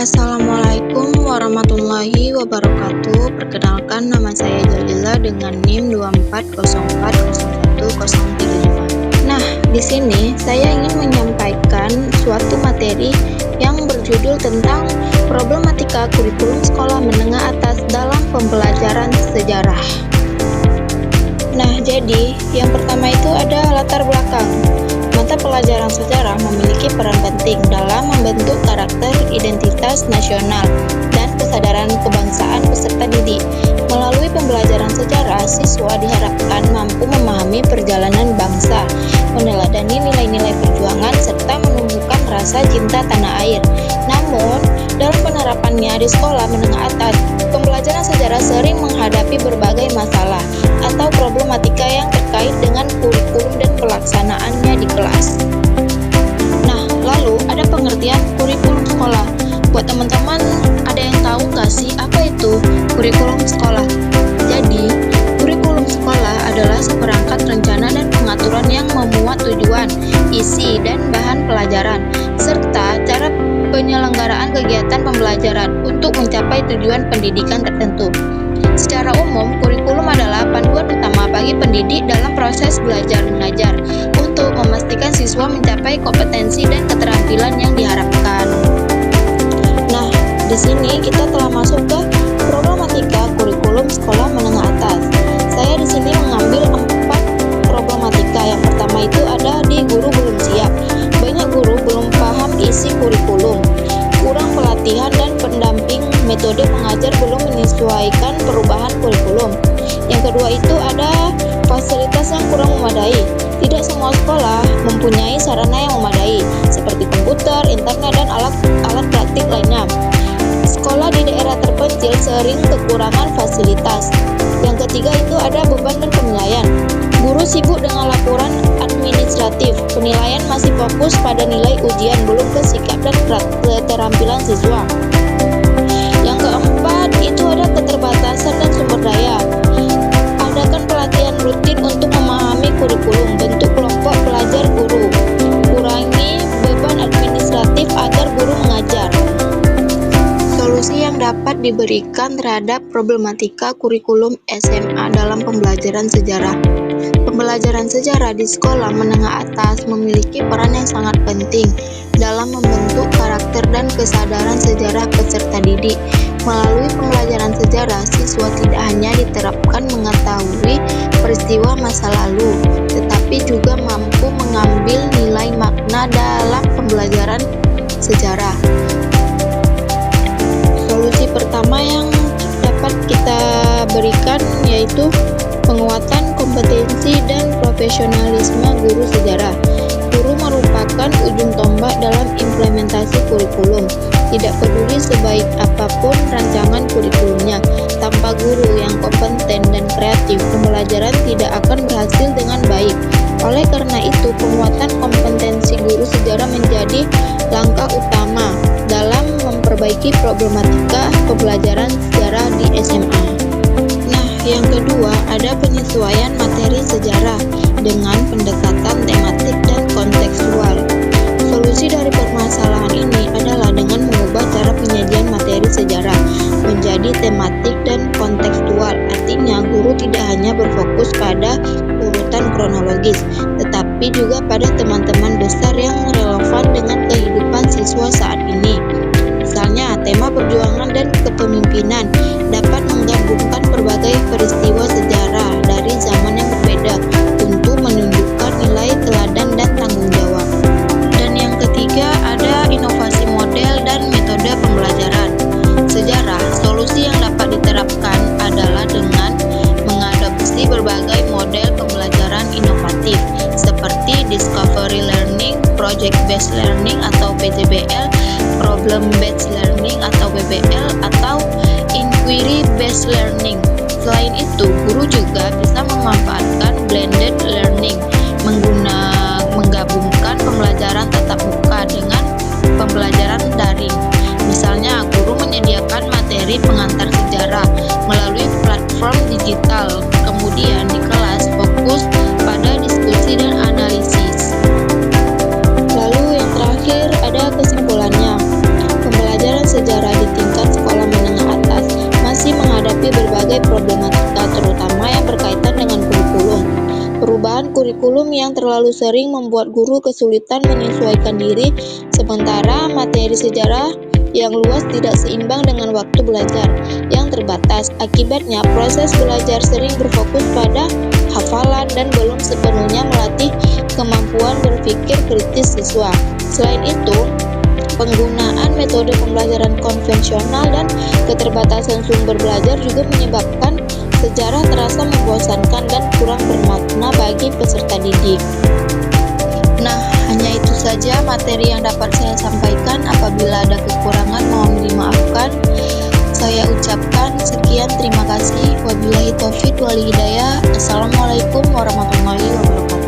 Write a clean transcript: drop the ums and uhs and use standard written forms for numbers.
Assalamualaikum warahmatullahi wabarakatuh. Perkenalkan, nama saya Jalila dengan NIM 2404010035. Nah, di sini saya ingin menyampaikan suatu materi yang berjudul tentang problematika kurikulum sekolah menengah atas dalam pembelajaran sejarah. Nah, jadi yang pertama itu ada latar belakang. Mata pelajaran sejarah memiliki peran penting dalam membentuk karakter, identitas nasional, dan kesadaran kebangsaan peserta didik. Melalui pembelajaran sejarah, siswa diharapkan mampu memahami perjalanan bangsa, meneladani nilai-nilai perjuangan, serta menumbuhkan rasa cinta tanah air. Namun, dalam penerapannya di sekolah menengah atas, pembelajaran sejarah sering menghadapi berbagai masalah atau problematika yang terkait dengan kurikulum dan pelaksanaannya di kelas. Nah, lalu ada pengertian kurikulum sekolah. Buat teman-teman, ada yang tahu nggak sih apa itu kurikulum sekolah? Jadi, kurikulum sekolah adalah seperangkat rencana dan pengaturan yang memuat tujuan, isi, dan bahan pelajaran, serta cara penyelenggaraan kegiatan pembelajaran untuk mencapai tujuan pendidikan tertentu. Secara umum, kurikulum adalah panduan utama bagi pendidik dalam proses belajar mengajar untuk memastikan siswa mencapai kompetensi dan keterampilan yang diharapkan. Nah, di sini kita telah masuk ke problematika kurikulum sekolah menengah atas. Saya di sini mengambil 4 problematika. Yang pertama itu ada di guru belum siap. Banyak guru belum paham isi kurikulum, kurang pelatihan dan pendamping metode mengajar belum menyesuaikan perubahan kurikulum. Yang kedua itu ada fasilitas yang kurang memadai. Tidak semua sekolah mempunyai sarana yang memadai, seperti komputer, internet, dan alat praktik lainnya. Sekolah di daerah terpencil sering kekurangan fasilitas. Yang ketiga itu ada beban dan penilaian. Guru sibuk dengan laporan administratif, penilaian masih fokus pada nilai ujian, belum ke sikap dan keterampilan siswa. Yang keempat itu ada keterbatasan dan sumber daya. Adakan pelatihan rutin untuk memahami kurikulum, bentuk kelompok pelajar guru, kurangi beban administratif agar guru mengajar. Solusi yang dapat diberikan terhadap problematika kurikulum SMA dalam pembelajaran sejarah. Pembelajaran sejarah di sekolah menengah atas memiliki peran yang sangat penting dalam membentuk karakter dan kesadaran sejarah peserta didik. Melalui pembelajaran sejarah, siswa tidak hanya diterapkan mengetahui peristiwa masa lalu, tetapi juga mampu mengambil nilai makna dalam pembelajaran sejarah. Solusi pertama yang dapat kita berikan yaitu penguatan kompetensi dan profesionalisme guru sejarah. Guru merupakan ujung tombak dalam implementasi kurikulum. Tidak peduli sebaik apapun rancangan kurikulumnya, tanpa guru yang kompeten dan kreatif, pembelajaran tidak akan berhasil dengan baik. Oleh karena itu, penguatan kompetensi guru sejarah menjadi langkah utama dalam memperbaiki problematika pembelajaran sejarah di SMA. Nah, yang kedua ada penyesuaian materi sejarah dengan pendekatan tematik dan kontekstual. Solusi dari permasalahan ini adalah dengan mengubah cara penyajian materi sejarah menjadi tematik dan kontekstual. Artinya, guru tidak hanya berfokus pada urutan kronologis, tetapi juga pada teman-teman besar yang relevan dengan kehidupan siswa saat ini. Misalnya, tema perjuangan dan kepemimpinan dapat menggabungkan berbagai peristiwa sejarah dari zaman yang berbeda untuk menunjukkan nilai teladan dan tanggung jawab. Dan yang ketiga ada inovasi model dan metode pembelajaran sejarah. Solusi yang dapat diterapkan adalah dengan mengadopsi berbagai model pembelajaran inovatif seperti discovery learning, project based learning atau PJBL, problem based learning atau PBL, atau inquiry based learning. Selain itu, guru juga bisa memanfaatkan blended learning, menggabungkan pembelajaran tatap muka dengan pembelajaran daring. Misalnya, guru menyediakan materi pengantar sejarah melalui platform digital, kemudian di kelas fokus pada diskusi dan analisis. Lalu yang terakhir ada kesimpulannya. Pembelajaran sejarah yang terlalu sering membuat guru kesulitan menyesuaikan diri, sementara materi sejarah yang luas tidak seimbang dengan waktu belajar yang terbatas. Akibatnya, proses belajar sering berfokus pada hafalan dan belum sepenuhnya melatih kemampuan berpikir kritis siswa. Selain itu, penggunaan metode pembelajaran konvensional dan keterbatasan sumber belajar juga menyebabkan sejarah terasa membosankan dan kurang bermakna bagi peserta didik. Nah, hanya itu saja materi yang dapat saya sampaikan. Apabila ada kekurangan, mohon dimaafkan. Saya ucapkan sekian, terima kasih. Wabillahi taufiq wal hidayah. Assalamualaikum warahmatullahi wabarakatuh.